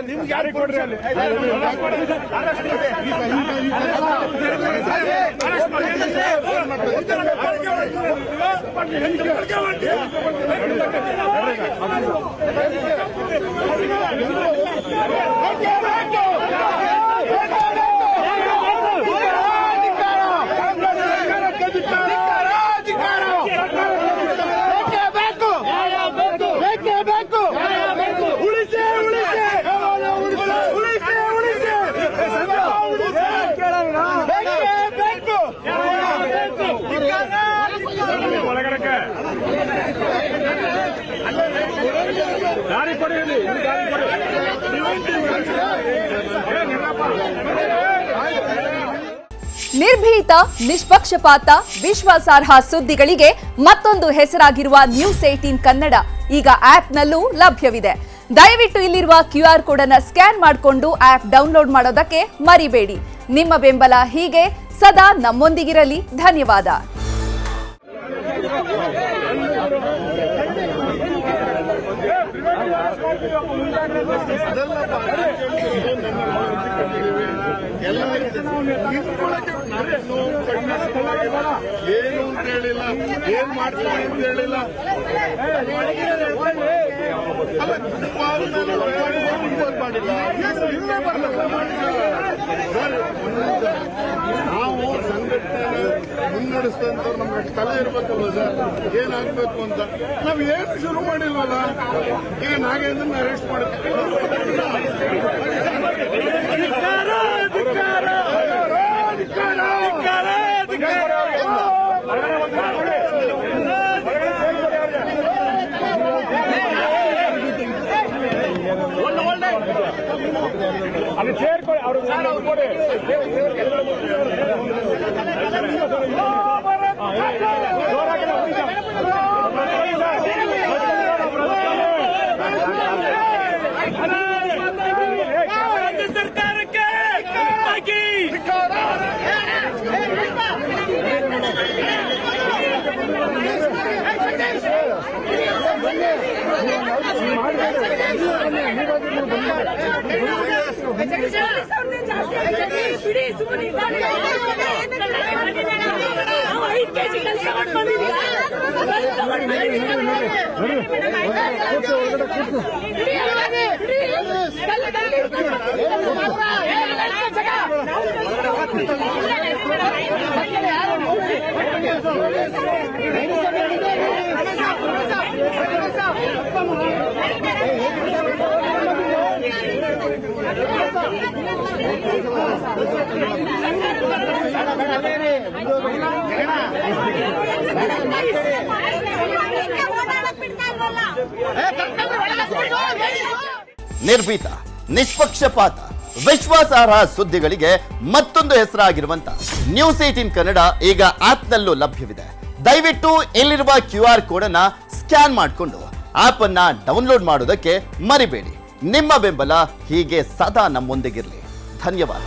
ನಿಮ್ಗೆ ಯಾರು ಕೊಡ್ರಿ ಅಲ್ಲಿ ನಿರ್ಭೀತ, ನಿಷ್ಪಕ್ಷಪಾತ, ವಿಶ್ವಾಸಾರ್ಹ ಸುದ್ದಿಗಳಿಗೆ ಮತ್ತೊಂದು ಹೆಸರಾಗಿರುವ ನ್ಯೂಸ್ 18 ಕನ್ನಡ ಈಗ ಆಪ್ನಲ್ಲೂ ಲಭ್ಯವಿದೆ. ದಯವಿಟ್ಟು ಇಲ್ಲಿರುವ QR ಕೋಡ್ ಅನ್ನು ಸ್ಕ್ಯಾನ್ ಮಾಡಿಕೊಂಡು ಆಪ್ ಡೌನ್ಲೋಡ್ ಮಾಡೋದಕ್ಕೆ ಮರಿಬೇಡಿ. ನಿಮ್ಮ ಬೆಂಬಲ ಹೀಗೆ ಸದಾ ನಮ್ಮೊಂದಿಗಿರಲಿ. ಧನ್ಯವಾದ. ಏನು ಅಂತ ಹೇಳಿಲ್ಲ, ಏನ್ ಮಾಡ್ತೀವಿ ಅಂತ ಹೇಳಿಲ್ಲ. ನಾವು ಸಂಘಟನೆ ಮುನ್ನಡೆಸಿದಂಥವ್ರು ನಮ್ಗೆ ತಲೆ ಇರ್ಬೇಕಲ್ಲ ಸರ್, ಏನಾಗಬೇಕು ಅಂತ. ನಾವ್ ಏನು ಶುರು ಮಾಡಿಲ್ವಲ್ಲ. ಈಗ ನಾಗೇಂದ್ರನ್ನ ಅರೆಸ್ಟ್ ಮಾಡ್ತೀವಿ. ಅಲ್ಲಿ ಸೇರ್ಕೊಳ್ಳಿ ಅವರು ಸರ್ಕಾರಕ್ಕೆ ನಿರ್ಭೀತ, ನಿಷ್ಪಕ್ಷಪಾತ, ವಿಶ್ವಾಸಾರ್ಹ ಸುದ್ದಿಗಳಿಗೆ ಮತ್ತೊಂದು ಹೆಸರಾಗಿರುವಂತ ನ್ಯೂಸ್ 18 ಕನ್ನಡ ಈಗ ಆಪ್ನಲ್ಲೂ ಲಭ್ಯವಿದೆ. ದಯವಿಟ್ಟು ಇಲ್ಲಿರುವ QR ಕೋಡ್ ಅನ್ನ ಸ್ಕ್ಯಾನ್ ಮಾಡಿಕೊಂಡು ಆಪ್ ಅನ್ನ ಡೌನ್ಲೋಡ್ ಮಾಡೋದಕ್ಕೆ ಮರಿಬೇಡಿ. ನಿಮ್ಮ ಬೆಂಬಲ ಹೀಗೆ ಸದಾ ನಮ್ಮೊಂದಿಗಿರಲಿ. ಧನ್ಯವಾದ.